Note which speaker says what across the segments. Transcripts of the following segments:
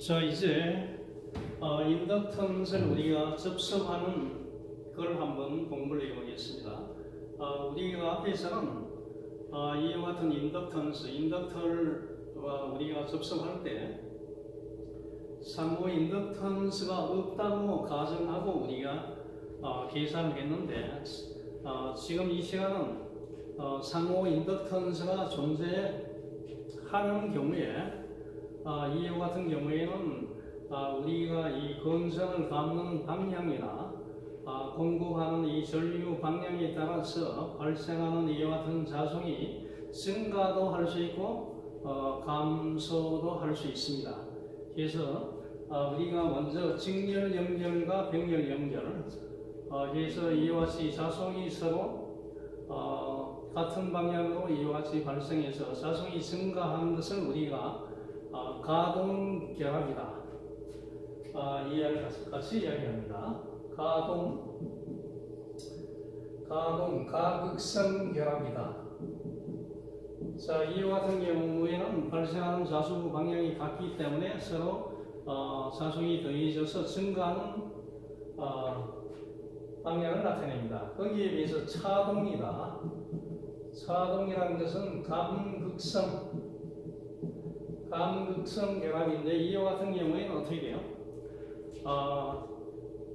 Speaker 1: 자, 이제 인덕턴스를 우리가 접속하는 걸 한번 공부를 해보겠습니다. 우리가 앞에서는 이와 같은 인덕터를 우리가 접속할 때 상호 인덕턴스가 없다고 가정하고 우리가 계산을 했는데 지금 이 시간은 상호 인덕턴스가 존재하는 경우에 이와 같은 경우에는 우리가 이 건선을 감는 방향이나 공급하는 이 전류 방향에 따라서 발생하는 이와 같은 자성이 증가도 할 수 있고 감소도 할 수 있습니다. 그래서 우리가 먼저 직렬 연결과 병렬 연결 그래서 이와 같이 자성이 서로 같은 방향으로 이와 같이 발생해서 자성이 증가하는 것을 우리가 가동 결합이다. 같이 이야기합니다. 가극성 결합이다. 자, 이와 같은 경우에는 발생하는 자수 방향이 같기 때문에 서로 자성이 더해져서 증가하는 방향을 나타냅니다. 거기에 비해서 차동이다. 차동이라는 것은 감극성 결합인데 이와 같은 경우에는 어떻게 돼요?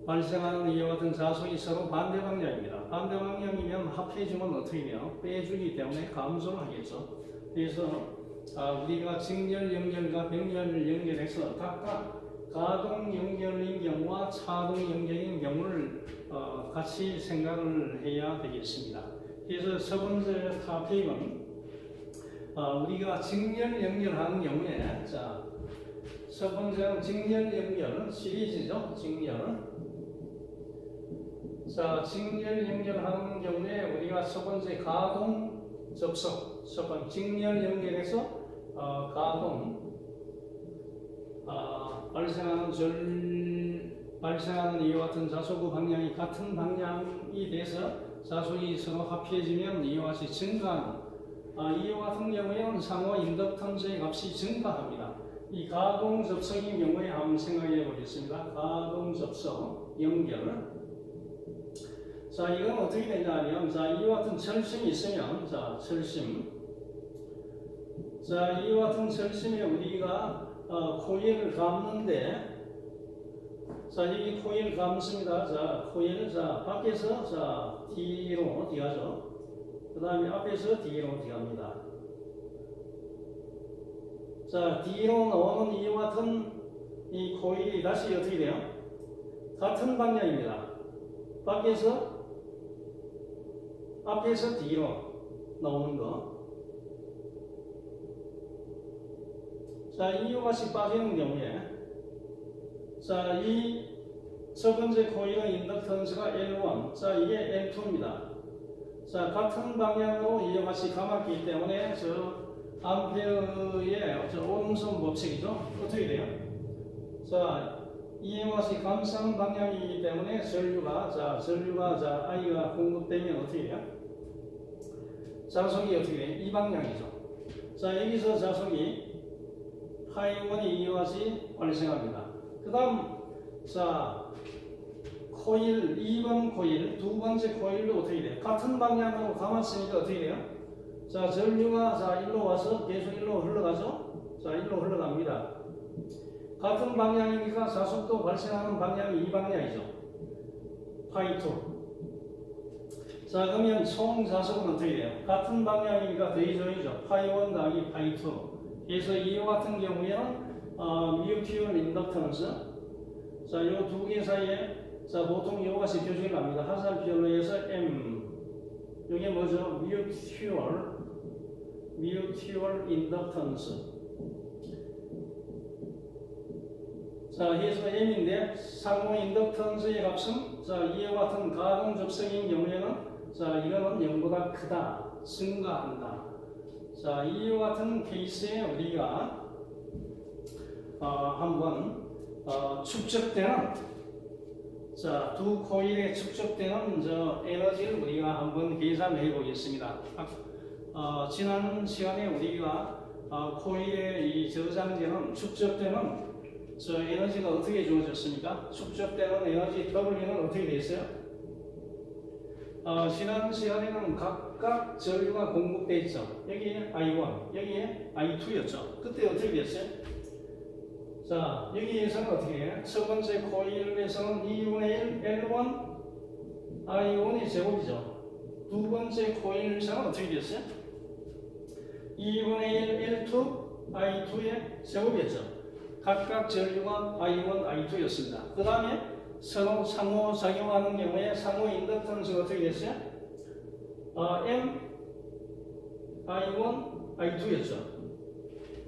Speaker 1: 발생하는 이와 같은 자성이 서로 반대 방향입니다. 반대 방향이면 합해주면 어떻게 돼요? 빼주기 때문에 감소를 하겠죠. 그래서 우리가 직렬 연결과 병렬 연결해서 각각 가동 연결인 경우와 차동 연결인 경우를 같이 생각을 해야 되겠습니다. 그래서 첫 번째 토픽은 우리가 직렬 연결하는 경우에 첫 번째는 직렬 연결은 시리즈죠. 직렬 연결하는 경우에 우리가 첫 번째 가동 접속 직렬 연결해서 발생하는 이와 같은 자소구 방향이 같은 방향이 돼서 자소이 서로 합해지면 이와 같이 증가하는 이와 같은 경우에는 상호 인덕턴스의 값이 증가합니다. 이 가동 접속인 경우에 한번 생각해 보겠습니다. 가동 접속 연결. 자, 이건 어떻게 되냐면, 이와 같은 철심이 있으면, 이와 같은 철심에 우리가 코일을 감는데, 이 코일 감습니다. 코일, 밖에서, 뒤로 뒤가죠. 그 다음에 앞에서 뒤로 뒤갑니다. 뒤로 나오는 이와 같은 이 코일이 다시 어떻게 돼요? 같은 방향입니다. 앞에서 뒤로 나오는 거. 이와 같이 빠지는 경우에, 이 첫 번째 코일의 인덕턴스가 L1, 이게 L2입니다. 같은 방향으로 이와 같이 감았기 때문에 암페어의 오름손 법칙이죠. 어떻게 돼요? 이와 같이 감싸는 방향이기 때문에 전류가 I가 공급되면 어떻게 돼요? 자석이 어떻게 돼요? 이 방향이죠. 여기서 자석이 파이1이 이와 같이 발생합니다. 그 다음, 코일, 2번 코일, 두 번째 코일도 어떻게 돼요? 같은 방향으로 감았으니까 어떻게 돼요? 전류가 일로 와서 계속 일로 흘러가죠? 일로 흘러갑니다. 같은 방향이니까 자석도 발생하는 방향이 이 방향이죠. 파이2. 그러면 총 자석은 어떻게 돼요? 같은 방향이니까 더해져야죠. 파이1 더하기 파이2. 그래서 이와 같은 경우에는 뮤튜얼 인덕턴스. 이 두 개 사이에 보통 이와 같이 표시를 합니다. 화살표로 해서 M. 이게 뭐죠? 뮤튜얼 인덕턴스. 해서 M인데 상호 인덕턴스의 값은 이와 같은 가동 접속인 경우에는 이거는 0보다 크다, 증가한다. 이와 같은 케이스에 우리가 한번 축적되는 두 코일에 축적되는 에너지를 우리가 한번 계산해 보겠습니다. 지난 시간에 우리가 코일의 이 저장되는 축적되는 저 에너지가 어떻게 주어졌습니까? 축적되는 에너지 W는 어떻게 돼 있어요? 지난 시간에는 각각 전류가 공급돼 있죠. 여기에 I1, 여기에 I2였죠. 그때 어떻게 됐어요? 자, 여기에서는 어떻게 해요? 첫 번째 코일에서는 2분의 1 L1 I1이 제곱이죠. 두 번째 코일에서는 어떻게 됐어요? 2분의 1 L2 I2의 제곱이었죠. 각각 전류가 I1, I2였습니다. 그 다음에 서로 상호작용하는 경우에 상호 인덕턴스가 어떻게 됐어요? M, I1, I2였죠.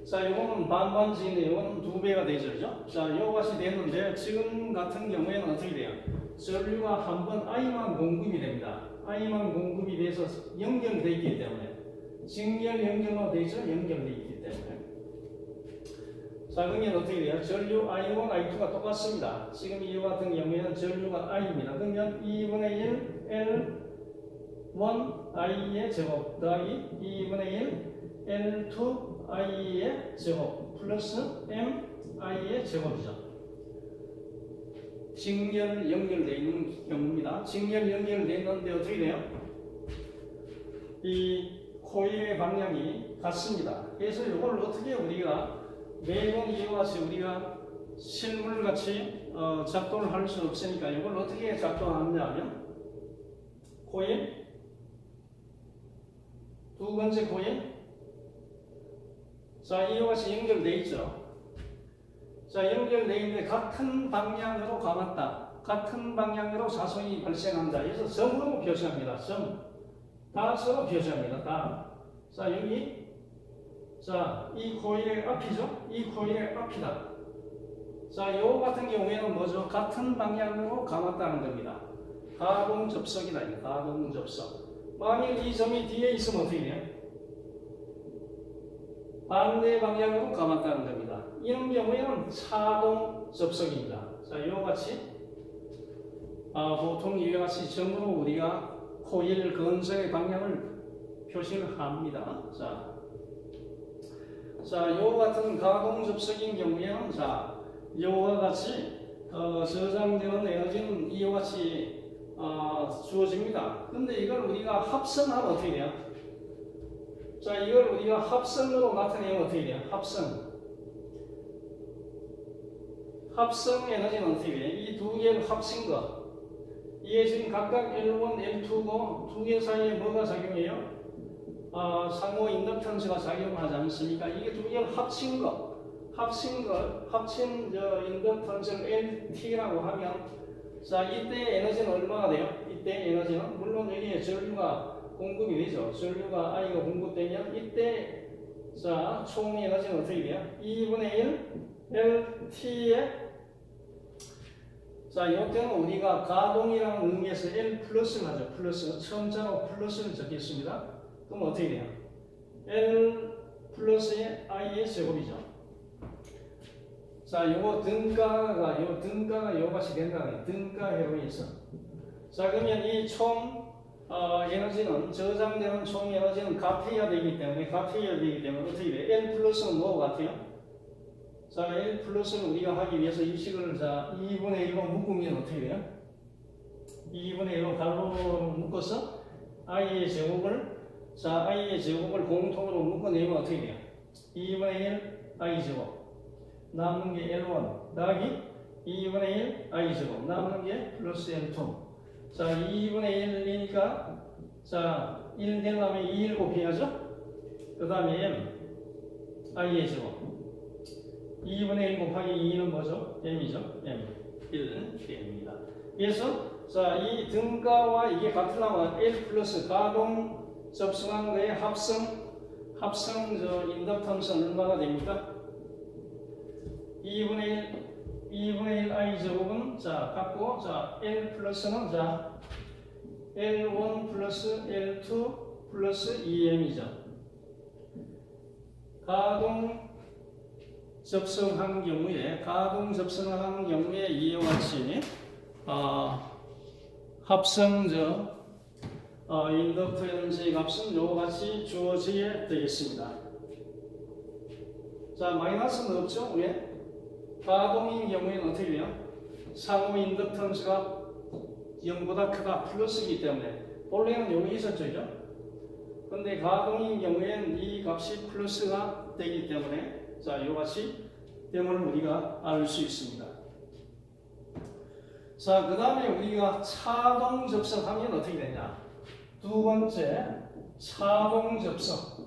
Speaker 1: 자, 이거는 반반지인데 이거는 2배가 되죠. 그죠? 자, 이것이 됐는데 지금 같은 경우에는 어떻게 돼요? 전류가 한 번 I만 공급이 됩니다. I만 공급이 돼서 연결되어 있기 때문에 직렬 연결로 되죠? 연결되어 있기 때문에. 자, 그러면 어떻게 돼요? 전류 I1, I2가 똑같습니다. 지금 이 같은 경우에는 전류가 I입니다. 그러면 2분의 1 L1 I의 제곱 더하기 2분의 1 L2 I의 제곱 플러스 M I의 제곱이죠. 직렬 연결되어 있는 경우입니다. 직렬 연결되어 있는데 어떻게 돼요? 이 코일의 방향이 같습니다. 그래서 이걸 어떻게 우리가 매번 이와 같이 우리가 실물같이 작동을 할 수 없으니까 이걸 어떻게 작동하느냐 하면 코일 두 번째 코일 자, 이와 같이 연결되어 있죠. 자, 연결되어 있는데 같은 방향으로 감았다. 같은 방향으로 자손이 발생한다. 그래서 점으로 표시합니다. 점. 다서로 표시합니다. 다. 자, 여기 자, 이 코일의 앞이죠? 이 코일의 앞이다. 자, 요 같은 경우에는 뭐죠? 같은 방향으로 감았다는 겁니다. 가동 접속이다. 가동 접속. 만일 이 점이 뒤에 있으면 어떻게 돼요? 반대 방향으로 감았다는 겁니다. 이런 경우에는 차동 접속입니다. 자, 이와 같이 보통 이와 같이 점으로 우리가 코일 건성의 방향을 표시를 합니다. 자, 이와 같은 가동 접속인 경우에는 자, 이와 같이 저장되는 에너지는 이와 같이 주어집니다. 근데 이걸 우리가 합성하면 어떻게 돼요? 자, 이걸 우리가 합성으로 나타내면 어떻게 돼요? 합성 에너지는 어떻게 돼요? 이 두 개를 합친 거. 이게 지금 각각 L1, L2고 두 개 사이에 뭐가 작용해요? 상호 인덕턴스가 작용하지 않습니까? 이게 두 개를 합친 인덕턴스를 LT라고 하면 자, 이때 에너지는 얼마가 돼요? 이때 에너지는 물론 여기에 전류가 공급이 되죠. 전류가 I가 공급되면 이때 자, 총 에너지는 어떻게 돼요? 2분의 1 LT에 자, 이때는 우리가 가동이라는 의미에서 L 플러스를 하죠. 플러스. 처음자로 플러스를 적겠습니다. 그럼 어떻게 돼요? L 플러스의 I의 제곱이죠. 자, 요거 등가가 요것이 된다는 등가회로 있어. 자, 그러면 이 총 에너지는 저장되는 총 에너지는 같아야 되기 때문에 어떻게 돼요? L 플러스는 뭐가 같아요? 자, L 플러스는 우리가 하기 위해서 이 식을 자 2분의 1로 묶으면 어떻게 돼요? 2분의 1로 가로로 묶어서 I의 제곱을 공통으로 묶어내면 어떻게 돼요? 2분의 1 I 제곱 남는 게 L1 더하기 2분의 1 I 제곱 남는 게 플러스 L2 자, 2분의 1이니까 자, 1 되려면 2를 곱해야죠? 그 다음에 M I의 제곱 2분의 1 곱하기 2는 뭐죠? M이죠? M 1M입니다. 그래서 자, 이 등가와 이게 같으려면 L 플러스 가동 접속한 거에 합성 인덕턴스는 얼마나 됩니까? 2분의 1 I 제곱은 자, 같고 자, L 플러스는 자, L1 플러스 L2 플러스 2M이죠. 가동 접속하는 경우에 이와 같이 합성적 인덕터 에너지 값은 이와 같이 주어지게 되겠습니다. 자, 마이너스는 없죠? 왜? 가동인 경우에는 어떻게 돼요? 상호 인덕턴스가 0보다 크다. 플러스이기 때문에. 본래는 여기 있었죠. 그죠? 근데 가동인 경우에는 이 값이 플러스가 되기 때문에 자, 이같이 됨을 우리가 알 수 있습니다. 자, 그 다음에 우리가 차동 접속하면 어떻게 되냐? 두 번째, 차동 접속.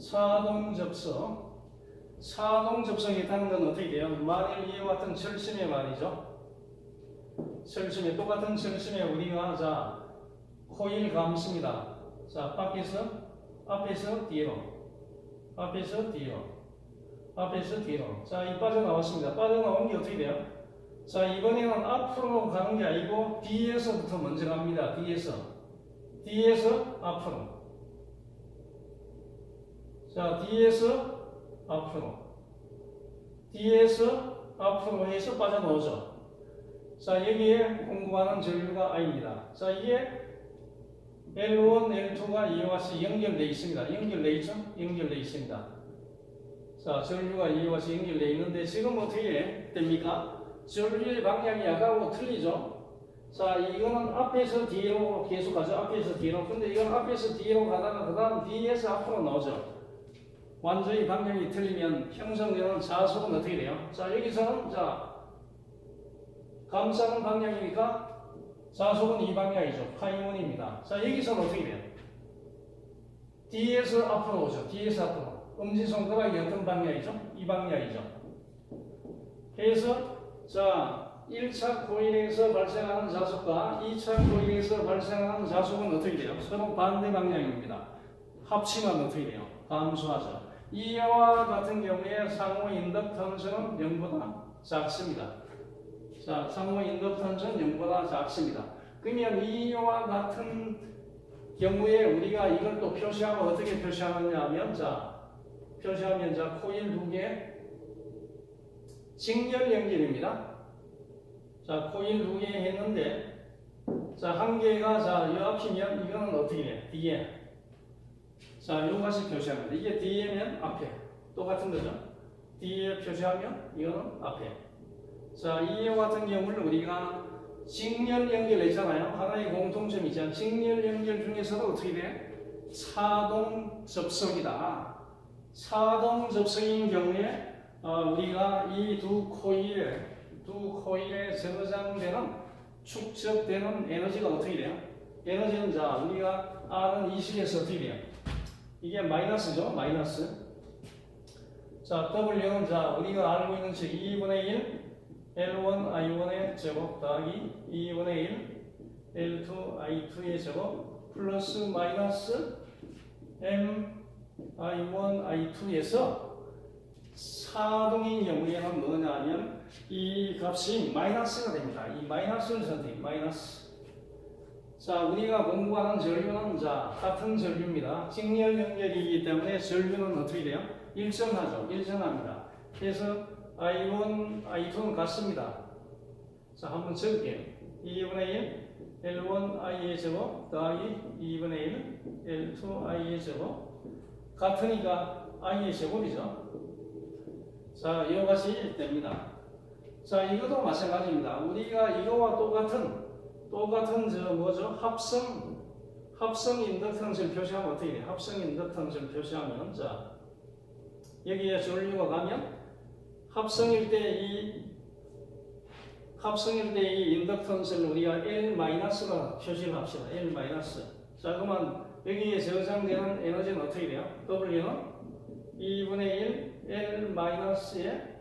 Speaker 1: 차동 접속. 차동 접속이 있다는 건 어떻게 돼요? 만일 이와 같은 철심에 말이죠. 철심에, 똑같은 철심에 우리가 자, 코일 감습니다. 자, 앞에서 뒤로. 앞에서 뒤로. 자, 이 빠져나왔습니다. 빠져나온 게 어떻게 돼요? 자, 이번에는 앞으로 가는 게 아니고 뒤에서부터 먼저 갑니다. 뒤에서 앞으로. 자, 뒤에서 앞으로 해서 빠져나오죠. 자, 여기에 공부하는 전류가 I입니다. 자, 이게 L1, L2가 이와 같이 연결되어 있습니다. 연결되어 있습니다. 자, 전류가 이와 같이 연결되어 있는데 지금 어떻게 됩니까? 전류의 방향이 아까하고 틀리죠? 자, 이거는 앞에서 뒤로 계속 가죠. 앞에서 뒤로. 근데 이건 앞에서 뒤로 가다가 그 다음 뒤에서 앞으로 나오죠. 완전히 방향이 틀리면 형성되는 자속은 어떻게 돼요? 자, 여기서는 자, 감싸는 방향이니까 자속은 이 방향이죠. 파이온입니다. 자, 여기서는 어떻게 돼요? 뒤에서 앞으로 오죠. 뒤에서 앞으로. 엄지손가락이 어떤 방향이죠? 이 방향이죠. 그래서 자, 1차 코일에서 발생하는 자속과 2차 코일에서 발생하는 자속은 어떻게 돼요? 서로 반대 방향입니다. 합치면 어떻게 돼요? 감소하죠. 이와 같은 경우에 상호 인덕턴스는 0보다 작습니다. 자, 상호 인덕턴스는 0보다 작습니다. 그러면 이와 같은 경우에 우리가 이걸 또 표시하면 어떻게 표시하느냐 하면 자, 코일 두 개 직렬 연결입니다. 자, 코일 두 개 했는데 자, 한 개가 자, 이 앞이면 이거는 어떻게 돼? 뒤에. 자, 요것이 표시합니다. 이게 뒤에면 앞에. 똑같은 거죠. 뒤에 표시하면 이거는 앞에. 자, 이와 같은 경우를 우리가 직렬 연결했잖아요. 하나의 공통점이 있잖아요. 직렬 연결 중에서도 어떻게 돼? 차동 접속이다. 차동 접속인 경우에 우리가 이 두 코일에 저장되는 축적되는 에너지가 어떻게 돼요? 에너지는 자, 우리가 아는 이 식에서 어떻게 돼요? 이게 마이너스죠, 마이너스. 자, W는 자, 우리가 알고 있는 식 2분의 1 L1 I1의 제곱 더하기 2분의 1 L2 I2의 제곱 플러스 마이너스 M I1 I2에서 사동인 경우에는 뭐냐 하면 이 값이 마이너스가 됩니다. 이 마이너스를 선택, 마이너스. 자, 우리가 공부하는 전류는 자, 같은 전류입니다. 직렬 연결이기 때문에 전류는 어떻게 돼요? 일정하죠. 일정합니다. 그래서 I1, I2는 같습니다. 자, 한번 적을게요. 2분의 1 L1 I의 제곱 더하기 2분의 1 L2 I의 제곱 같으니까 I의 제곱이죠. 자, 이것이 됩니다. 자, 이것도 마찬가지입니다. 우리가 이거와 똑같은 저 뭐죠? 합성 인덕턴스를 표시하면 어떻게 돼요? 합성 인덕턴스를 표시하면 자, 여기에 전류가 가면 합성일 때 이 인덕턴스를 우리가 L-가 표시를 합시다. L-. 자, 그러면 여기에 저장되는 에너지는 어떻게 돼요? W는 2분의 1 L-의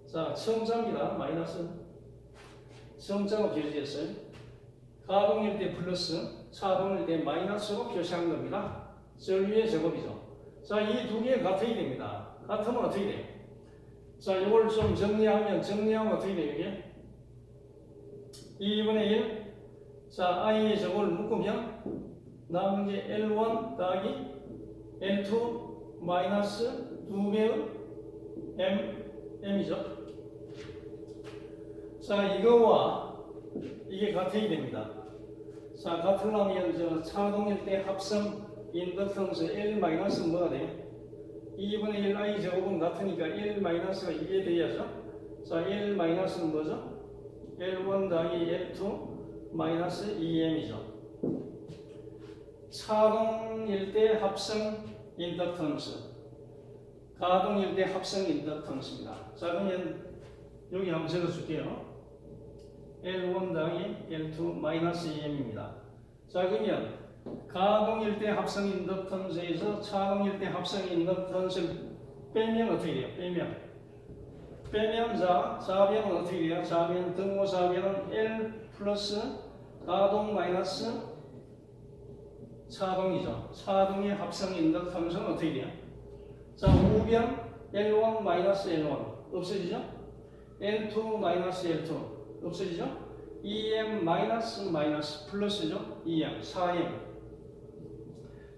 Speaker 1: 자, 처음자입니다. 마이너스 처음자가 표시했어요. 가동일 때 플러스, 차동일 때 마이너스로 표시한 겁니다. 전류의 제곱이죠. 자, 이 두 개 같아야 됩니다. 같으면 어떻게 돼요? 자, 이걸 좀 정리하면 어떻게 돼요, 이게? 2분의 1. 자, I의 제곱을 묶으면 남은 게 L1 더하기 L2 마이너스 2배의 M이죠. 자, 이거와 이게 같아야 됩니다. 자, 같으려면 저 차동일 때 합성 인덕턴스 L- 뭐가 돼요? 2분의 1 i 제곱은 같으니까 1 마이너스가 이게 돼야죠. 자, 1 마이너스는 뭐죠? L1 더하기 L2 마이너스 2m이죠. 차동일 때 합성 인덕턴스, 가동일 때 합성 인덕턴스입니다. 자, 그러면 여기 한번 적어줄게요. L1 더하기 L2 마이너스 2m입니다. 자, 그러면 가동일 때 합성 인덕턴스에서 차동일 때 합성 인덕턴스를 빼면 어떻게 돼요? 빼면 자, 자변은 어떻게 돼요? 자변, 등호 자변은 L 플러스 가동 마이너스 차동이죠. 차동의 합성 인덕턴스는 어떻게 돼요? 자, 우변 L1 마이너스 L1 없어지죠? L2 마이너스 L2 없어지죠? 2m 마이너스 플러스죠? 2m, 4m.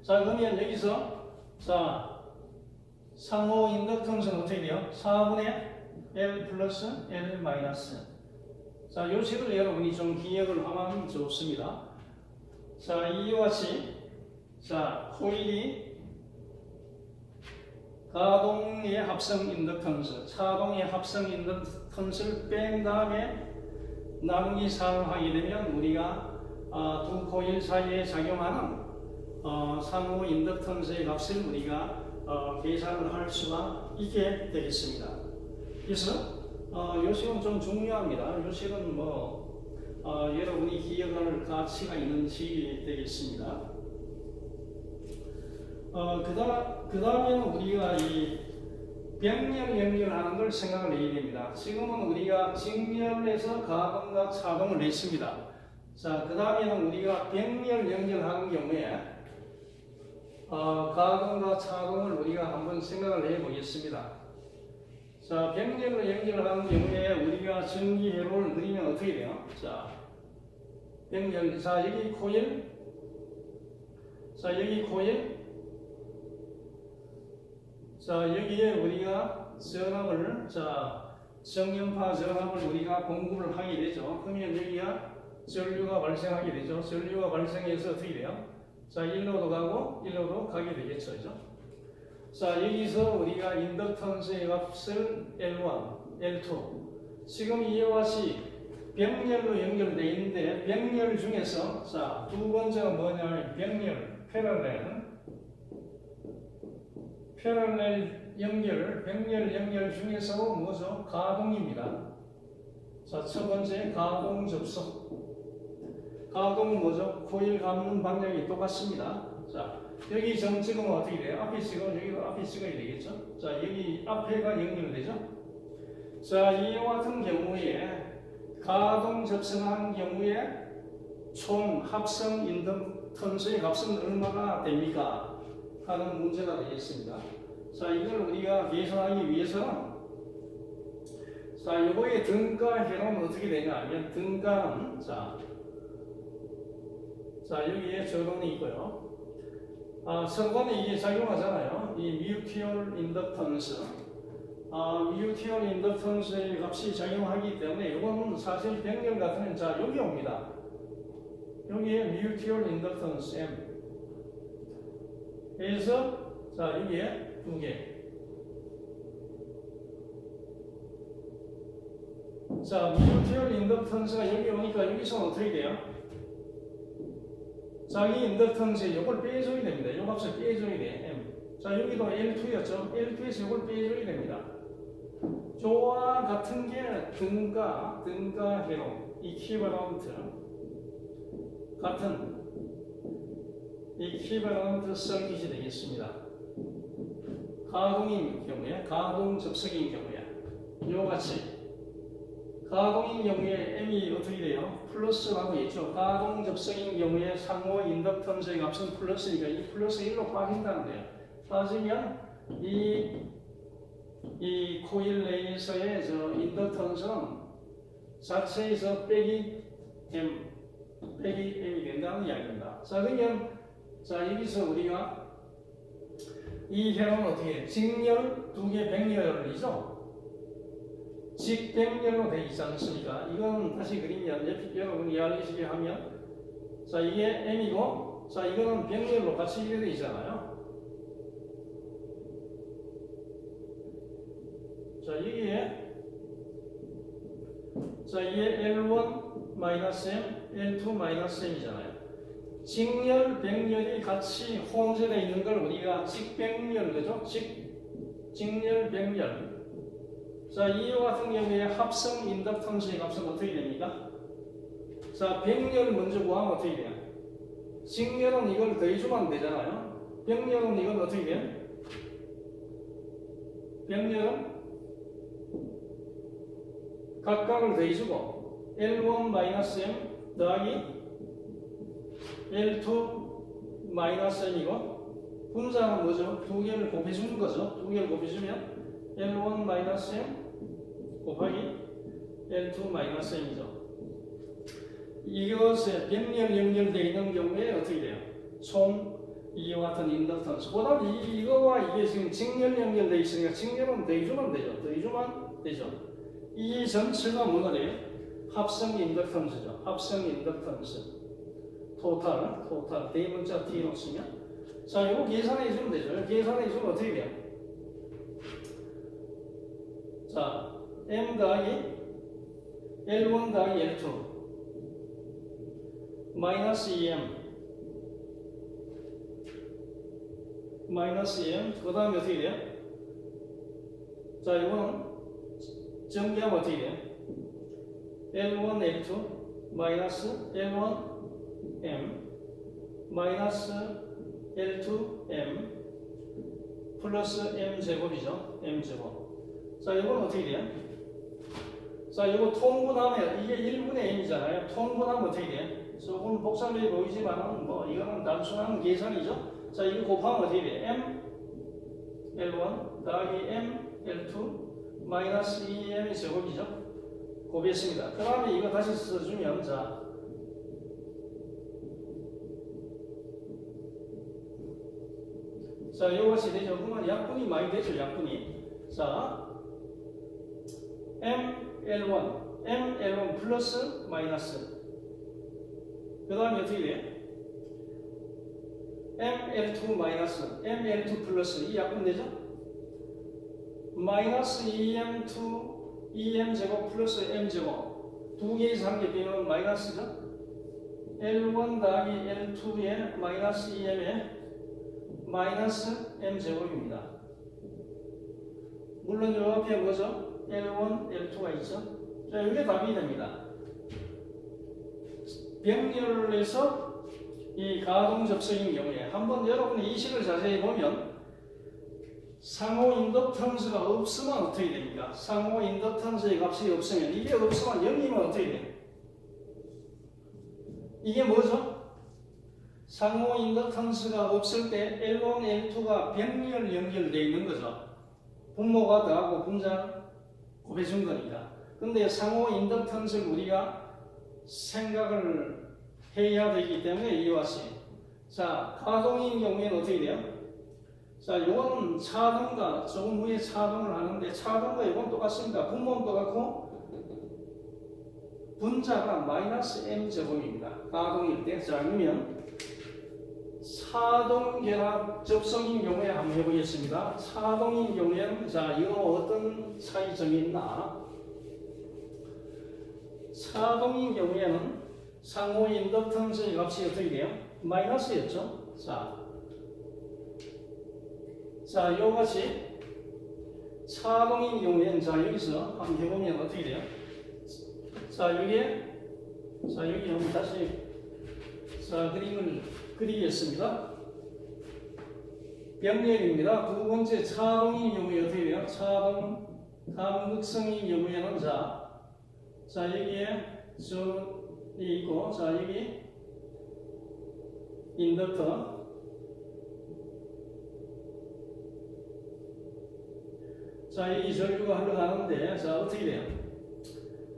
Speaker 1: 자, 그러면 여기서 자, 상호 인덕턴스는 어떻게 돼요? 4분의 L 플러스 L 마이너스. 자, 요 식을 여러분이 좀 기억을 하면 좋습니다. 자, 이와 같이 자, 코일이 가동의 합성 인덕턴스, 차동의 합성 인덕턴스를 뺀 다음에 나누기 4를 하게 되면 우리가 두 코일 사이에 작용하는 상호 인덕턴스의 값을 우리가 계산을 할 수가 있게 되겠습니다. 그래서 요 식은 좀 중요합니다. 요 식은 여러분이 기억할 가치가 있는 식이 되겠습니다. 그 다음에는 우리가 이 병렬 연결하는 걸 생각을 해야 됩니다. 지금은 우리가 직렬에서 가동과 차동을 냈습니다. 자, 그 다음에는 우리가 병렬 연결하는 경우에 가동과 차동을 우리가 한번 생각을 해 보겠습니다. 자, 병렬로 연결하는 경우에 우리가 전기 회로를 넣으면 어떻게 돼요? 자, 병렬, 자, 여기 코일, 자, 여기 코일, 자, 여기에 우리가 전압을, 자, 정연파 전압을 우리가 공급을 하게 되죠. 그러면 여기가 전류가 발생하게 되죠. 전류가 발생해서 어떻게 돼요? 자, 1로도 가고 1로도 가게 되겠죠. 그죠? 자, 여기서 우리가 인덕턴스의 값을 L1, L2. 지금 이와 같이 병렬로 연결되어 있는데, 병렬 중에서, 자, 두 번째가 뭐냐면, 병렬, 패럴렐 연결, 병렬 연결 중에서 뭐죠? 가동입니다. 자, 첫 번째, 가동 접속. 가동은 뭐죠? 코일 감는 방향이 똑같습니다. 자, 여기 점 찍으면 어떻게 돼요? 앞에 찍으면 여기도 앞에 찍어야 되겠죠? 자, 여기 앞에가 연결되죠? 자, 이와 같은 경우에 가동 접선한 경우에 총 합성 인덕턴스의 값은 얼마가 됩니까? 하는 문제가 되겠습니다. 자, 이걸 우리가 계산하기 위해서는 자, 요거의 등가 회로는 어떻게 되냐 하면 등가는 자, 여기에 저론이 있고요. 선반에 이게 작용하잖아요. 이 뮤튜얼 인덕턴스. 뮤튜얼 인덕턴스의 값이 작용하기 때문에 이거는 사실 병렬 같은 자, 여기 옵니다. 여기에 뮤튜얼 인덕턴스 M. 그래서 자, 여기에 두 개. 자, 뮤튜얼 인덕턴스가 여기 오니까 여기서는 어떻게 돼요? 자, 이 인덕턴스에 이걸 빼줘야 됩니다. 이 값을 빼줘야 돼. M. 자, 여기도 L2였죠? L2에서 이걸 빼줘야 됩니다. 저와 같은 게 등가 회로, 이퀴버런트 같은 이퀴버런트 서킷이 되겠습니다. 가동인 경우에, 가동 접속인 경우에, 이와 같이 가동인 경우에 M이 어떻게 돼요? 플러스라고 했죠. 가동 접속인 경우에 상호 인덕턴스의 값은 플러스니까 이 플러스 1로 빠진다는데요. 빠지면 이 코일 내에서의 저 인덕턴스는 자체에서 빼기 M이 된다는 이야기입니다. 자, 그러면 자, 여기서 우리가 이 회로는 어떻게 해요? 직렬 두 개 병렬이죠. 직병렬로 되어 있지 않습니까? 이건 다시 그리면 여러분이 이해하시게 하면 자, 이게 M이고 자, 이거는 병렬로 같이 이렇게 되어 있잖아요. 자, 이게 L1 마이너스 M, L2 마이너스 M이잖아요. 직렬, 백렬이 같이 혼재되어 있는 걸 우리가 직백렬, 그죠? 직렬, 백렬. 자, 이와 같은 경우에 합성 인덕턴스의 값은 어떻게 됩니까? 자, 백렬 먼저 구하면 어떻게 돼요? 직렬은 이걸 더해주면 되잖아요. 백렬은 이건 어떻게 돼요? 백렬은 각각을 더해주고 L1 마이너스 M 더하기 L2 마이너스 M이고 분자는 뭐죠? 두 개를 곱해주는 거죠. 두 개를 곱해주면 L1 마이너스 M 곱하기 L2 마이너스 M이죠. 이것에 백렬 연결되어 있는 경우에 어떻게 돼요? 총 이와 같은 인덕턴스. 보다 이거와 이게 지금 직렬 연결되어 있으니까 직렬은 더해주면 되죠. 더해주면 되죠. 이 전체가 뭐가 돼요? 합성 인덕턴스죠. 합성 인덕턴스. 토탈 대문자 T 놓치면 자, 이거 계산해 주면 되죠. 계산해 주면 어떻게 돼요? 자, M 더하기 L1 더하기 L2 마이너스 2M 마이너스 2M 그 다음에 어떻게 돼요? 자, 이거는 정리하면 어떻게 돼요? L1 L2 마이너스 L1 M 마이너스 L2 M 플러스 M 제곱이죠. M 제곱. 자, 이건 어떻게 돼요? 자, 이거 통분하면 이게 1분의 M이잖아요. 통분하면 어떻게 돼요? 조금 복잡해 보이지만 뭐 이거는 단순한 계산이죠. 자, 이거 곱하면 어떻게 돼요? M L1 더하기 M L2 마이너스 2M 제곱이죠. 곱했습니다. 그 다음에 이거 다시 써주면 자, 이것이 되죠. 그러면 약분이 많이 되죠. 약분이. 자, ML1, ML1 플러스 마이너스. 그 다음에 어떻게 돼요? ML2 마이너스, ML2 플러스. 이 약분 되죠? 마이너스 2M2, 2M 제곱 플러스 M제곱. 두 개에서 한 개 빼면 마이너스죠? L1 더하기 L2에 마이너스 2M에 마이너스 M제곱입니다. 물론 요 앞에 뭐죠? L1, L2가 있죠? 자, 이게 답이 됩니다. 병렬에서 이 가동 접속인 경우에 한번 여러분이 이 식을 자세히 보면 상호 인덕턴스가 없으면 어떻게 됩니까? 상호 인덕턴스의 값이 없으면 이게 없으면 0이면 어떻게 돼요? 이게 뭐죠? 상호 인덕턴스가 없을 때 L1, L2가 병렬 연결되어 있는 거죠. 분모가 더하고 분자 곱해준 거니까. 근데 상호 인덕턴스를 우리가 생각을 해야 되기 때문에 이와 같이. 자, 가동인 경우에는 어떻게 돼요? 자, 이거는 차동과 조금 후에 차동을 하는데 차동과 이건 똑같습니다. 분모는 똑같고 분자가 마이너스 M제곱입니다. 가동일 때. 자, 그러면 차동결합 접속인 경우에 한번 해보겠습니다. 차동인 경우에는 자, 이거 어떤 차이점이 있나? 차동인 경우에는 상호 인덕턴스의 값이 어떻게 돼요? 마이너스였죠? 자, 이와 같이 차동인 경우에는 자, 여기서 한번 해보면 어떻게 돼요? 자, 여기 한번 다시 그림을 그리겠습니다. 병렬입니다. 두 번째 차동인 경우에 어떻게 돼요? 차동 감극성인 경우에는 자, 여기에 이 있고, 자, 여기 인덕터. 자, 이 전류가 흘러가는데, 자, 어떻게 돼요?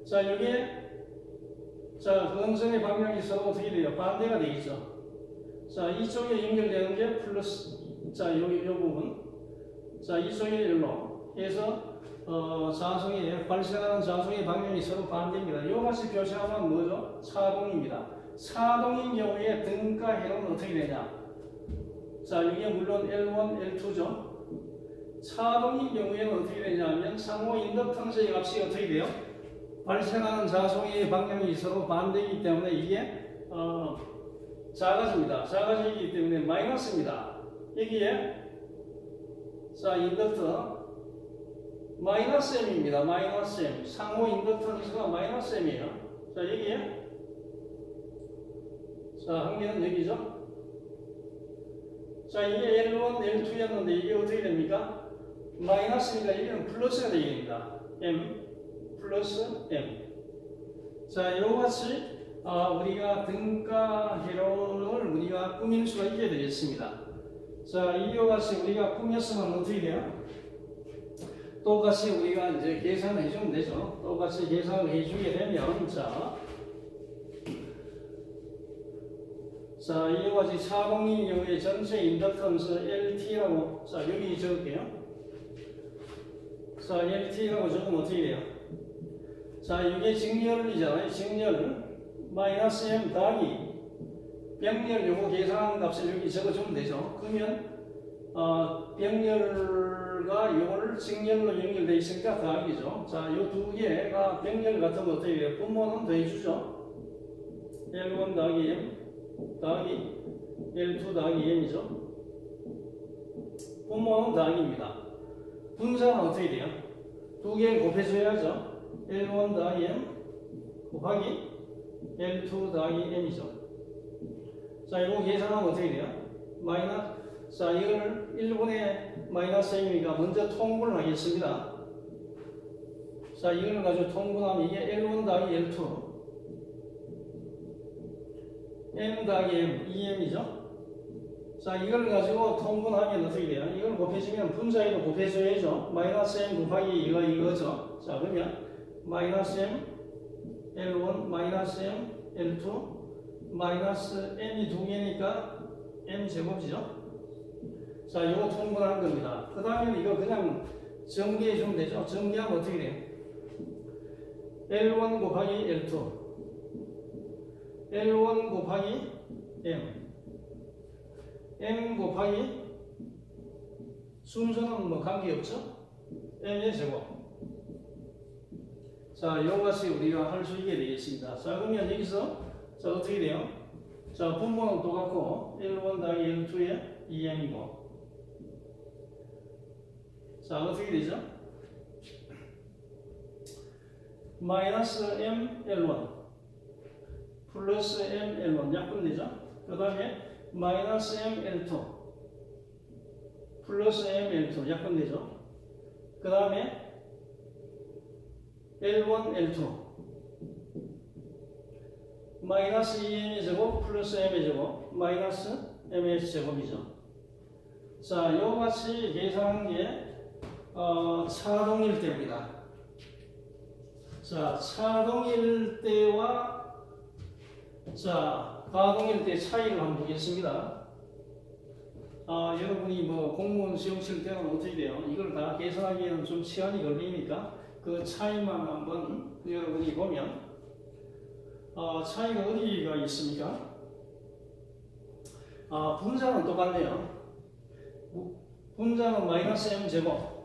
Speaker 1: 자, 여기에 음성의 방향이 서로 어떻게 돼요? 반대가 되겠죠. 자, 이쪽에 연결되는 게 플러스, 자, 이 부분. 자, 이쪽에 일로 해서, 발생하는 자성의 방향이 서로 반대입니다. 이와 같이 표시하면 뭐죠? 차동입니다. 차동인 경우에 등가 해로는 어떻게 되냐? 자, 이게 물론 L1, L2죠. 차동인 경우에는 어떻게 되냐면 상호 인덕턴스의 값이 어떻게 돼요? 발생하는 자성의 방향이 서로 반대이기 때문에 이게 작아집니다. 작아지기 때문에 마이너스입니다. 여기에 자 인덕터 마이너스 m입니다. 마이너스 m 상호 인덕턴스가 마이너스 m이에요. 자 여기에 자 한 개는 여기죠. 자 이게 L1, L2였는데 이게 어떻게 됩니까? 마이너스니까 여기는 플러스가 되겠습니다. m 플러스 m. 자 이와 같이 우리가 등가회로를 우리가 꾸밀 수가 있게 되겠습니다. 자 이와 같이 우리가 꾸몄으면 어떻게 돼요? 똑같이 우리가 이제 계산을 해주면 되죠. 똑같이 계산을 해주게 되면 자 이와 같이 차동인 경우에 전체 인덕턴스 LT라고 자 여기 적을게요. 자 LT라고 적으면 어떻게 돼요? 자 이게 직렬이잖아요. 직렬 마이너스 m 더하기 병렬 요거 계산한 값을 여기 적어주면 되죠. 그러면 병렬과 요거를 직렬로 연결되어 있으니까 더하기죠. 자 요 두 개가 병렬 같으면 어떻게 돼요? 분모는 더해주죠. L1 더하기 m 더하기 L2 더하기 m이죠. 분모는 더하기입니다. 분자는 어떻게 돼요? 두 개 곱해줘야죠. L1 더하기 m 곱하기 L2 더하기 m이죠. 자 이거 계산하면 어떻게 돼요? 자 이걸 1분의 마이너스 m이니까 먼저 통분을 하겠습니다. 자 이걸 가지고 통분하면 이게 L1 더하기 L2 m 더하기 m, 2m이죠. 자 이걸 가지고 통분하면 어떻게 돼요? 이걸 곱해주면 분자에도 곱해줘야죠. 마이너스 m 곱하기 이거죠. 자 그러면 마이너스 m L1 마이너스 m L2 마이너스 m이 두 개니까 m 제곱이죠. 자 이거 통분하는 겁니다. 그 다음에 이거 그냥 정리해 주면 되죠. 정리하면 어떻게 돼요? L1 곱하기 L2 L1 곱하기 m m 곱하기 순서는 뭐 관계없죠? m의 제곱. 자 이것이 우리가 할 수 있게 되겠습니다. 자 그러면 여기서 자 어떻게 돼요? 자 분모는 똑같고 L1 더하기 L2의 2m이고 자 어떻게 되죠? 마이너스 m L1 플러스 m L1 약분되죠? 그 다음에 마이너스 m L2 플러스 m L2 약분되죠? 그 다음에 L1 L2 마이너스 2m의 제곱 플러스 m의 제곱 마이너스 m의 제곱이죠. 자 이와 같이 계산한 게 차동일 때입니다. 자 차동일 때와 자 가동일 때 차이를 한번 보겠습니다. 여러분이 뭐 공무원 시험 칠 때는 어떻게 돼요? 이걸 다 계산하기에는 좀 시간이 걸리니까 그 차이만 한번 여러분이 보면 차이가 어디가 있습니까? 분자는 똑같네요. 분자는 마이너스 m 제곱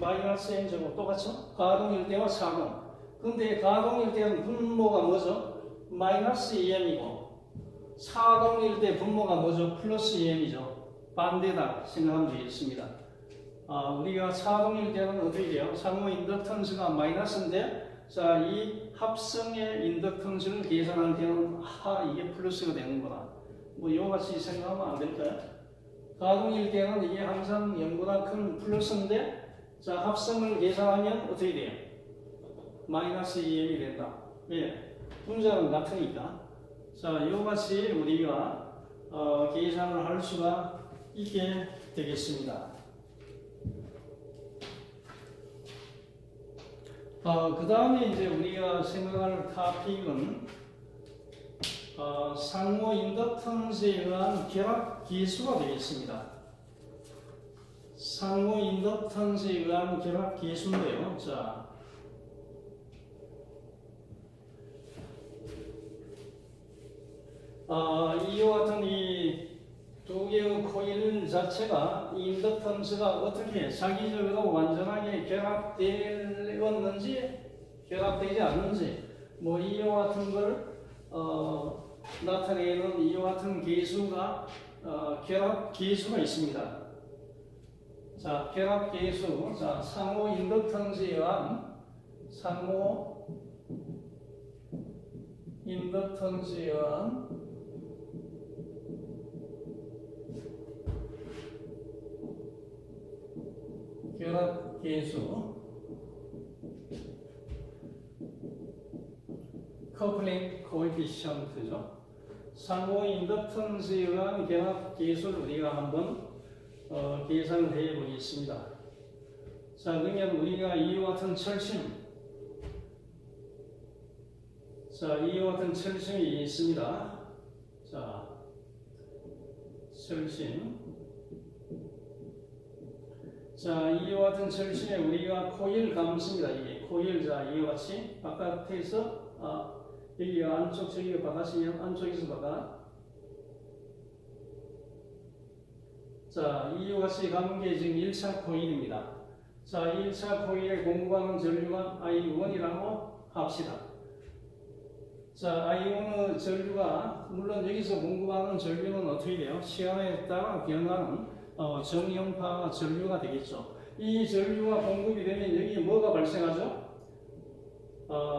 Speaker 1: 마이너스 m 제곱 똑같죠? 가동일 때와 차동. 근데 가동일 때는 분모가 뭐죠? 마이너스 2m이고 차동일 때 분모가 뭐죠? 플러스 2m이죠. 반대다 생각하면 되겠습니다. 우리가 차동일 때는 어떻게 돼요? 상호 인덕턴스가 마이너스인데 자, 이 합성의 인덕턴스를 계산할 때는 이게 플러스가 되는구나. 뭐 이와 같이 생각하면 안 될까요? 가동일 때는 이게 항상 0보다 큰 플러스인데 자, 합성을 계산하면 어떻게 돼요? 마이너스 2m이 된다. 왜? 분자는 같으니까. 자, 이와 같이 우리가 계산을 할 수가 있게 되겠습니다. 그 다음에 이제 우리가 생각할 토픽은 상호 인덕턴스에 의한 결합 계수가 되겠습니다. 상호 인덕턴스에 의한 결합 계수인데요. 자, 이와 같은 이 두 개의 코일 자체가 이 인덕턴스가 어떻게 자기적으로 완전하게 결합되었는지 결합되지 않는지 뭐 이와 같은 걸 나타내는 이와 같은 계수가 결합 계수가 있습니다. 자, 결합 계수. 자, 상호 인덕턴스에 의한 결합 계수. 커플링 코에피션트죠. 상호 인덕턴스에 의한 결합 계수를 우리가 한번 계산을 해 보겠습니다. 자, 그러면 우리가 이와 같은 철심, 자, 이와 같은 철심이 있습니다. 자, 철심. 자, 이와 같은 철심에 우리가 코일 감습니다. 이게 코일. 자, 이와 같이 바깥에서 여기가 안쪽, 저기가 바깥이면 안쪽에서 바깥. 자, 이와 같이 감은 게 지금 1차 코일입니다. 자, 1차 코일에 공급하는 전류가 I1이라고 합시다. 자, I1의 전류가, 물론 여기서 공급하는 전류는 어떻게 돼요? 시간에 따라 변하는 정형파 전류가 되겠죠. 이 전류가 공급이 되면 여기 뭐가 발생하죠?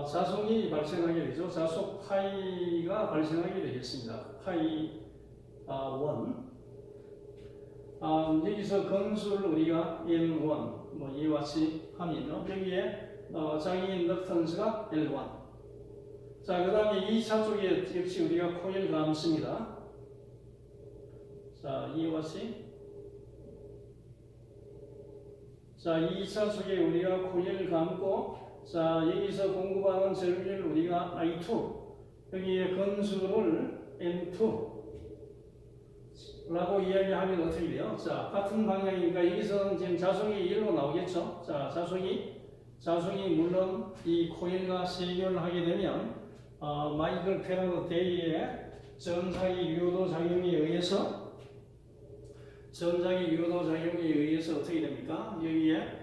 Speaker 1: 자속이 발생하게 되죠. 자속 파이가 발생하게 되겠습니다. 파이 1. 여기서 건수를 우리가 N1 뭐 이와 같이 하면요. 여기에 자기 인덕턴스가 L1. 자, 그 다음에 2차 쪽에 역시 우리가 코일 감습니다. 자, 이와 같이. 자, 2차 쪽에 우리가 코일 감고, 자, 여기서 공급하는 전류를 우리가 I2, 여기에 건수를 N2 라고 이야기하면 어떻게 돼요? 자, 같은 방향이니까 여기서는 지금 자속이 1로 나오겠죠? 자, 자속이 물론 이 코일과 세결을 하게 되면 마이클 페라도 데이의 전자기 유도 작용에 의해서 어떻게 됩니까? 여기에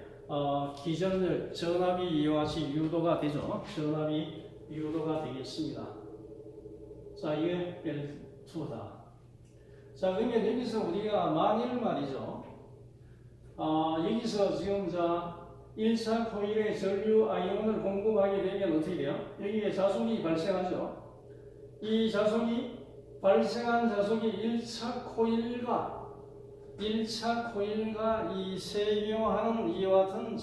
Speaker 1: 기전력 전압이 이와 같이 유도가 되죠. 전압이 유도가 되겠습니다. 자, 이게 L2다. 자, 그러면 여기서 우리가 만일 말이죠. 여기서 지금 1차 코일에 전류 아이온을 공급하게 되면 어떻게 돼요? 여기에 자속이 발생하죠. 이 자속이 발생한 자속이 1차 코일과 이 세교하는 이와 같은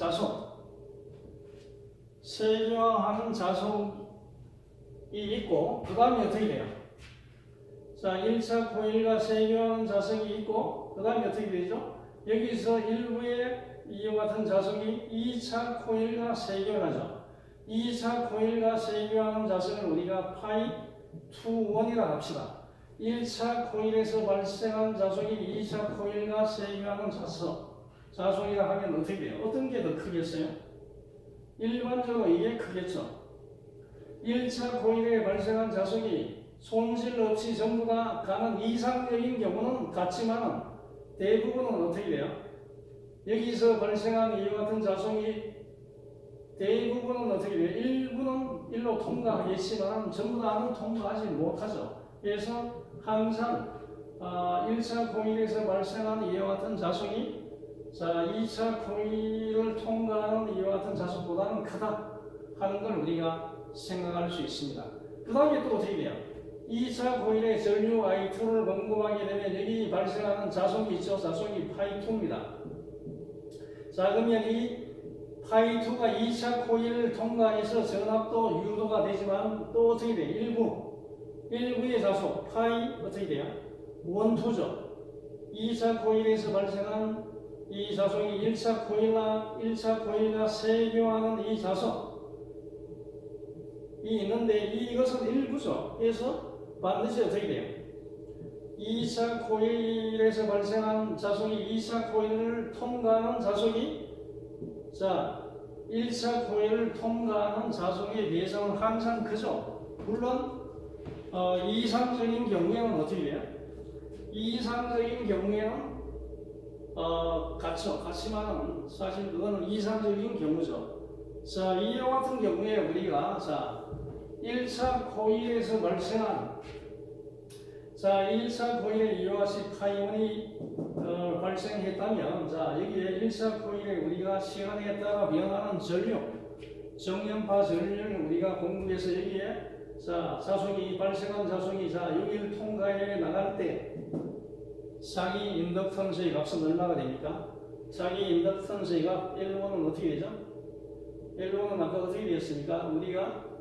Speaker 1: 세교하는 자속이 있고, 그 다음에 어떻게 돼요? 자, 1차 코일과 세교하는 자석이 있고, 그 다음에 어떻게 되죠? 여기서 일부의 이와 같은 자석이 2차 코일과 세교하죠. 2차 코일과 세교하는 자석을 우리가 파이 2,1이라 합시다. 1차 코일에서 발생한 자석이 2차 코일과 세교하는 자석이라 하면 어떻게 돼요? 어떤 게 더 크겠어요? 일반적으로 이게 크겠죠. 1차 코일에 발생한 자석이 손실 없이 전부 다 가는 이상적인 경우는 같지만 대부분은 어떻게 돼요? 여기서 발생한 이와 같은 자석이 대부분은 어떻게 돼요? 일부는 일로 통과하겠지만 전부 다는 통과하지 못하죠. 그래서 항상 1차 코일에서 발생한 이와 같은 자석이 2차 코일을 통과하는 이와 같은 자석보다는 크다 하는 걸 우리가 생각할 수 있습니다. 그 다음에 또 어떻게 돼요? 2차 코일에 전류 I2를 공급하게 되면 여기 발생하는 자속이 있죠. 자속이 파이2입니다. 자, 그러면 이 파이2가 2차 코일을 통과해서 전압도 유도가 되지만 또 어떻게 돼요? 일부의 자속 파이 어떻게 돼요? 1, 2죠. 2차 코일에서 발생한 이 자속이 1차 코일과 세교하는 이 자석이 있는데 이것은 일부죠. 그래서 반드시 어떻게 돼요? 2차 코일에서 발생한 자석이 2차 코일을 통과하는 자석이 1차 코일을 통과하는 자석에 비해서는 항상 크죠. 물론 이상적인 경우에는 어떻게 돼요? 이상적인 경우에는 같지만은 사실 그거는 이상적인 경우죠. 자, 이와 같은 경우에 우리가 1차 코일에서 발생한 1차 코일에 이와 같이 파이온이 발생했다면 여기에 1차 코일에 우리가 시간에 따라 변하는 전류, 정연파 전류를 우리가 공급해서 여기에 자속이 발생한 자속이 여기를 통과해 나갈 때 자기 인덕턴스의 값은 얼마가 됩니까? 자기 인덕턴스의 값 L1은 어떻게 되죠? L1은 아까 어떻게 되었습니까? 우리가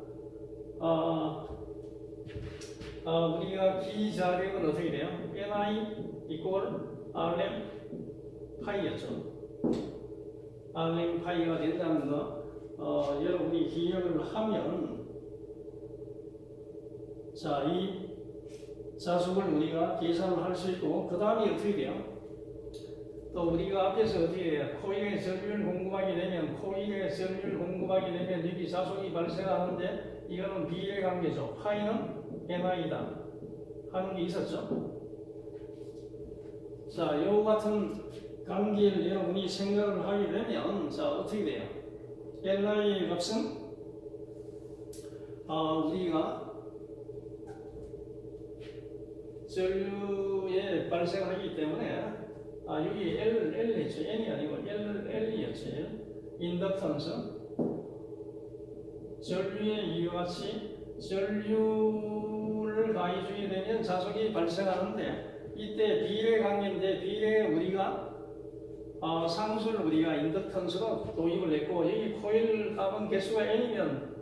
Speaker 1: 기자력은 어떻게 돼요? Ni 이퀄 Rm 파이였죠. Rm 파이가 된다는 거 여러분이 기억을 하면 이 자속을 우리가 계산을 할 수 있고 그 다음에 어떻게 돼요? 또 우리가 앞에서 어떻게 해요? 코일에 전류를 공급하게 되면 여기 자속이 발생하는데 이거는 비례 관계죠. 파이는 Ni다 하는 게 있었죠. 이와 같은 관계를 여러분이 생각을 하게 되면 어떻게 돼요? Ni의 값은 우리가 전류에 발생하기 때문에 여기 L이었죠. N이 아니고 L이었죠. 인덕턴스 전류에 이와 같이 전류를 가해주게 되면 자속이 발생하는데 이때 비례 관계인데 비례에 우리가 상수를 우리가 인덕턴스로 도입을 했고 여기 코일 값은 개수가 N이면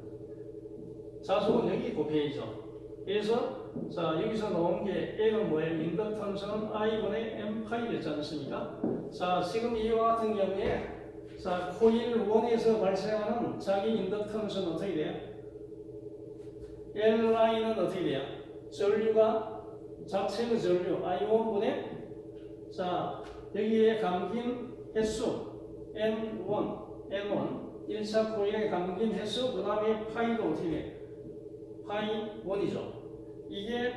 Speaker 1: 자속은 여기 곱해야죠. 그래서 여기서 나온 게 N은 뭐예요? 인덕턴스는 I분의 M 파이였지 않습니까? 지금 이와 같은 경우에 코일 1에서 발생하는 자기 인덕턴스는 어떻게 돼요? L-는 어떻게 돼요? 전류가 자체의 전류 I1분의 여기에 감긴 횟수 N1 1차 코일에 감긴 횟수 그 다음에 파이도 어떻게 돼요? 파이 1이죠. 이게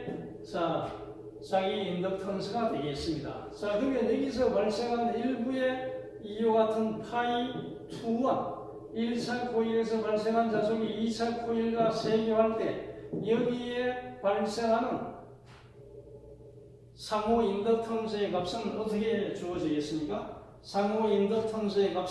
Speaker 1: 자기 인덕턴스가 되겠습니다. 그러면 여기서 발생한 일부의 이와 같은 파이 2와 1차 코일에서 발생한 자속이 2차 코일과 세교할 때 여기에 발생하는 상호 인덕턴스의 값은 어떻게 주어지겠습니까? 상호 인덕턴스의 값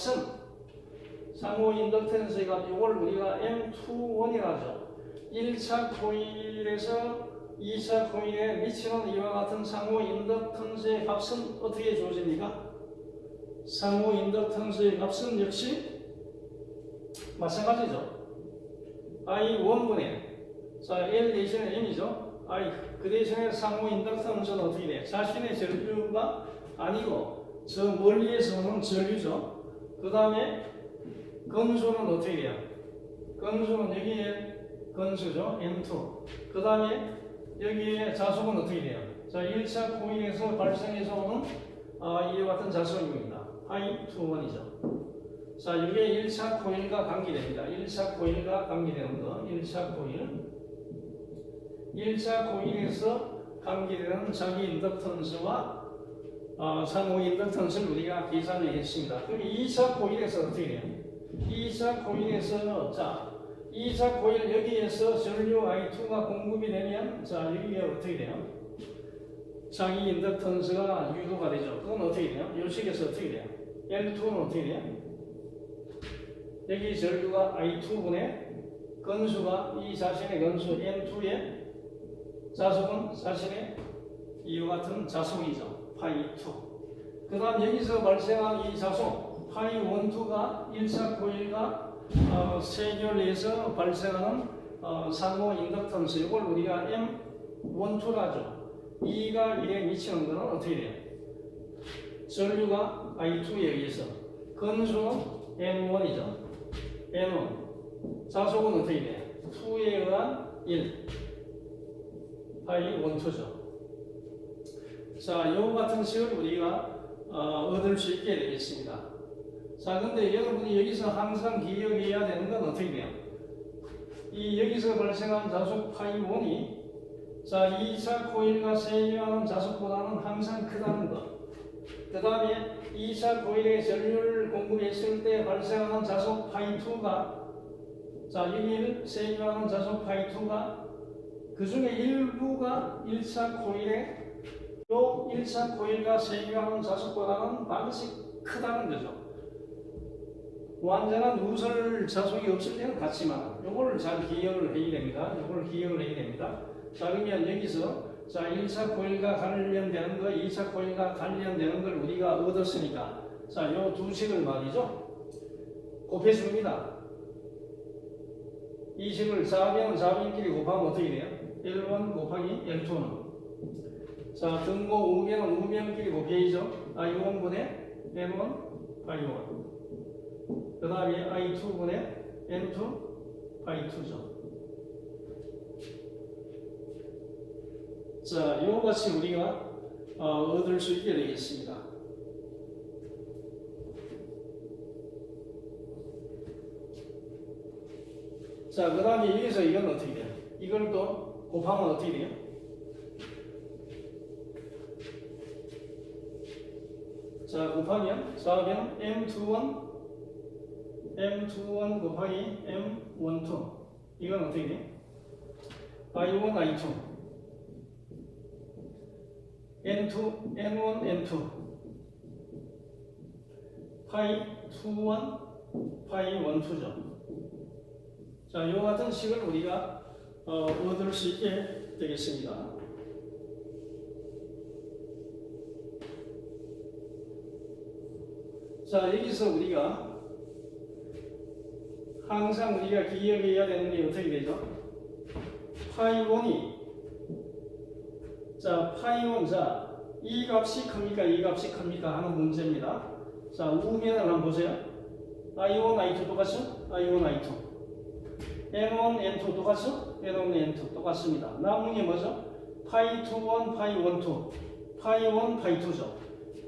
Speaker 1: 이걸 우리가 M21이라 하죠. 1차 코일에서 2차 코일에 미치는 이와 같은 상호 인덕턴스의 값은 어떻게 주어집니까? 상호 인덕턴스의 값은 역시 마찬가지죠. I1분의 L 대신에 M이죠. 그 대신에 상호 인덕턴스는 어떻게 돼요? 자신의 전류가 아니고 저 멀리에서 오는 전류죠. 그 다음에 건수는 어떻게 돼요? 건수는 여기에 건수죠. M2. 그 다음에 여기에 자속은 어떻게 돼요? 1차 코일에서 발생해서 오는 이와 같은 자속입니다. I21이죠. 이게 1차 코일과 관계됩니다. 1차 코일과 관계되는 거. 1차 코일에서 관계되는 자기 인덕턴스와 상호 인덕턴스를 우리가 계산을 했습니다. 그럼 2차 코일에서 어떻게 돼요? 2차 코일에서 2차 코일 여기에서 전류 I2가 공급이 되면 여기에 어떻게 돼요? 자기 인덕턴스가 유도가 되죠. 그건 어떻게 돼요? 이 식에서 어떻게 돼요? L2는 어떻게 돼요? 여기 전류가 I2분의 건수가 이 자신의 건수 N2의 자속은 자신의 이와 같은 자속이죠. 파이2. 그 다음 여기서 발생한 이 자속 파이1,2가 1차 코일과 세결에서 발생하는 상호 인덕턴스 이걸 우리가 M12라죠. 2가 1에 미치는 것은 어떻게 돼요? 전류가 I2에 의해서 건수는 N1이죠. N1 자속은 어떻게 돼요? 2에 의한 1 파이 1,2죠. 이와 같은 식을 우리가 얻을 수 있게 되겠습니다. 근데 여러분이 여기서 항상 기억해야 되는 건 어떻게 돼요? 이 여기서 발생한 자속 파이 1이 자, 2차 코일과 세미화하는 자석보다는 항상 크다는 것. 그 다음에 2차 코일에 전류를 공급했을 때 발생하는 자석 파이2가 자, 6일 세미화하는 자석 파이2가 그 중에 일부가 1차 코일에 요 1차 코일과 세미화하는 자석보다는 반드시 크다는 거죠. 완전한 누설 자석이 없을 때는 같지만 요거를 잘 기억을 해야 됩니다. 요걸 기억을 해야 됩니다. 자, 그러면 여기서 자, 1차 코일과 관련되는 거, 2차 코일과 관련되는 걸 우리가 얻었으니까 자, 요 두 식을 말이죠. 곱해줍니다. 이 식을 좌변은 좌변끼리 곱하면 어떻게 돼요? L1 곱하기 L2는 자, 등고 우변은 우변끼리 곱해야죠. I1분의 N1 I1 그 다음에 I2분의 N2 I2죠. 자, 이것같이 우리가 얻을 수 있게 되겠습니다. 자, 그 다음에 여기서 이건 어떻게 돼요? 이걸 또 곱하면 어떻게 돼요? 자, 곱하면 좌변 M21 곱하기 M12 이건 어떻게 돼요? I1, I2 N1, N2 파이 21, 파이 12죠. 자, 이와 같은 식을 우리가 얻을 수 있게 되겠습니다. 자, 여기서 우리가 항상 우리가 기억해야 되는 게 어떻게 되죠? 파이 1이 자, 파이 1, 자, 이 값이 큽니까? 이 값이 큽니까? 하는 문제입니다. 자, 우변을 한번 보세요. I1, I2 똑같죠? I1, I2 N1, N2 똑같죠? N1, N2 똑같습니다. 남은 게 뭐죠? 파이 2, 1, 파이 1, 2 파이 1, 파이 2죠.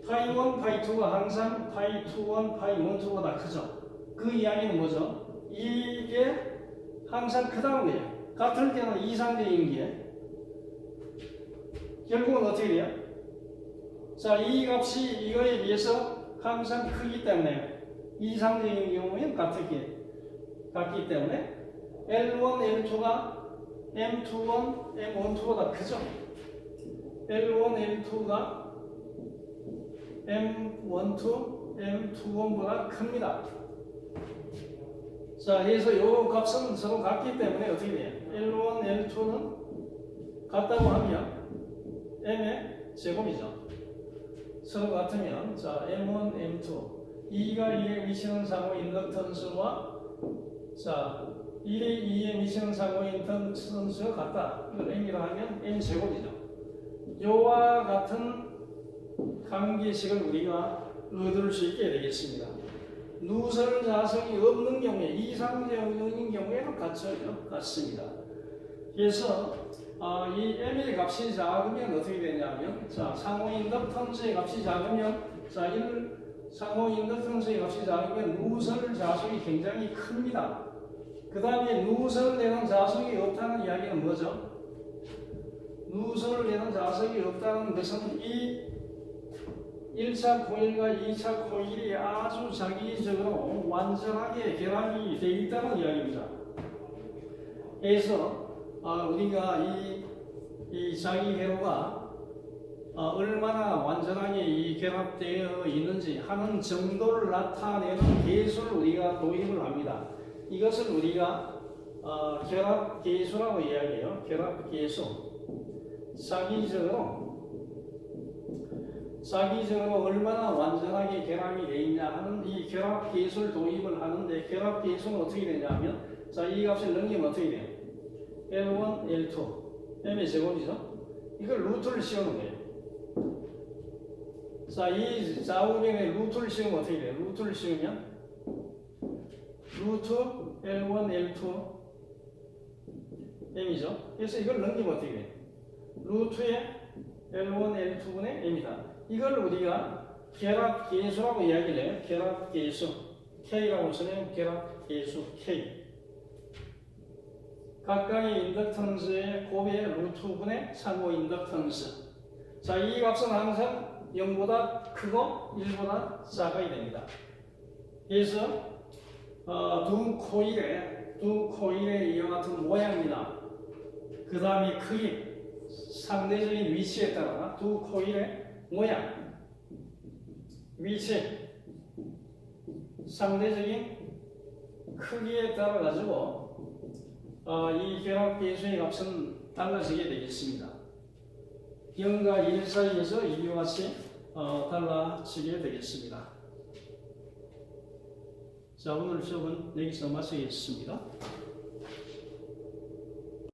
Speaker 1: 파이 1, 파이 2가 항상 파이 2, 1, 파이 1, 2보다 크죠. 그 이야기는 뭐죠? 이게 항상 크다는 거예요. 같을 때는 이상적인 게 결국은 어떻게 돼요? 자, 이 값이 이거에 비해서 항상 크기 때문에 이상적인 경우에는 같기 때문에 L1, L2가 M21, M12보다 크죠. L1, L2가 M12, M21보다 큽니다. 자, 그래서 이 값은 서로 같기 때문에 어떻게 돼요? L1, L2는 같다고 하면 M의 제곱이죠. 서로 같으면 자, M1, M2 2가 2에 미치는 상호 인덕턴스와 자, 1이 2에 미치는 상호 인덕턴스가 같다. 이걸 M이라 하면 M 제곱이죠. 요와 같은 관계식을 우리가 얻을 수 있게 되겠습니다. 누설 자석이 없는 경우에 이상적인 경우에는 같습니다. 그래서 이 M의 값이 작으면 어떻게 되냐면 자, 상호 인덕턴스의 값이 작으면 자, 상호 인덕턴스의 값이 작으면 누설 자석이 굉장히 큽니다. 그 다음에 누설되는 자석이 없다는 이야기는 뭐죠? 누설되는 자석이 없다는 것은 이 1차 코일과 2차 코일이 아주 자기적으로 완전하게 결합이 되어 있다는 이야기입니다. 그래서 우리가 이 자기 회로가 얼마나 완전하게 이 결합되어 있는지 하는 정도를 나타내는 계수를 우리가 도입을 합니다. 이것을 우리가 결합 계수라고 이야기해요. 결합 계수. 자기적으로 얼마나 완전하게 결합이 되어 있냐 하는 이 결합 계수를 도입을 하는데 결합 계수는 어떻게 되냐면 자, 이 값을 넘기면 어떻게 돼요? L1, L2 M의 제곱이죠. 이걸 루트를 씌우는 거예요. 자, 이 좌우변에 루트를 씌우면 어떻게 돼요? 루트를 씌우면 루트 L1, L2 M이죠. 그래서 이걸 넘기면 어떻게 돼요? 루트에 L1, L2분의 M이다. 이걸 우리가 결합 계수라고 이야기를 해요. 결합 계수 K라고 쓰면 결합 계수 K. 각각의 인덕턴스의 곱의 루트분의 참고 인덕턴스. 자, 이 값은 항상 0보다 크고 1보다 작아야 됩니다. 그래서 두 코일의 이와 같은 모양이나 그 다음에 크기, 상대적인 위치에 따라 두 코일의 모양, 위치, 상대적인 크기에 따라 가지고 이 결합 계수의 값은 달라지게 되겠습니다. 0과 1 사이에서 이와 같이 달라지게 되겠습니다. 자, 오늘 수업은 여기서 마치겠습니다.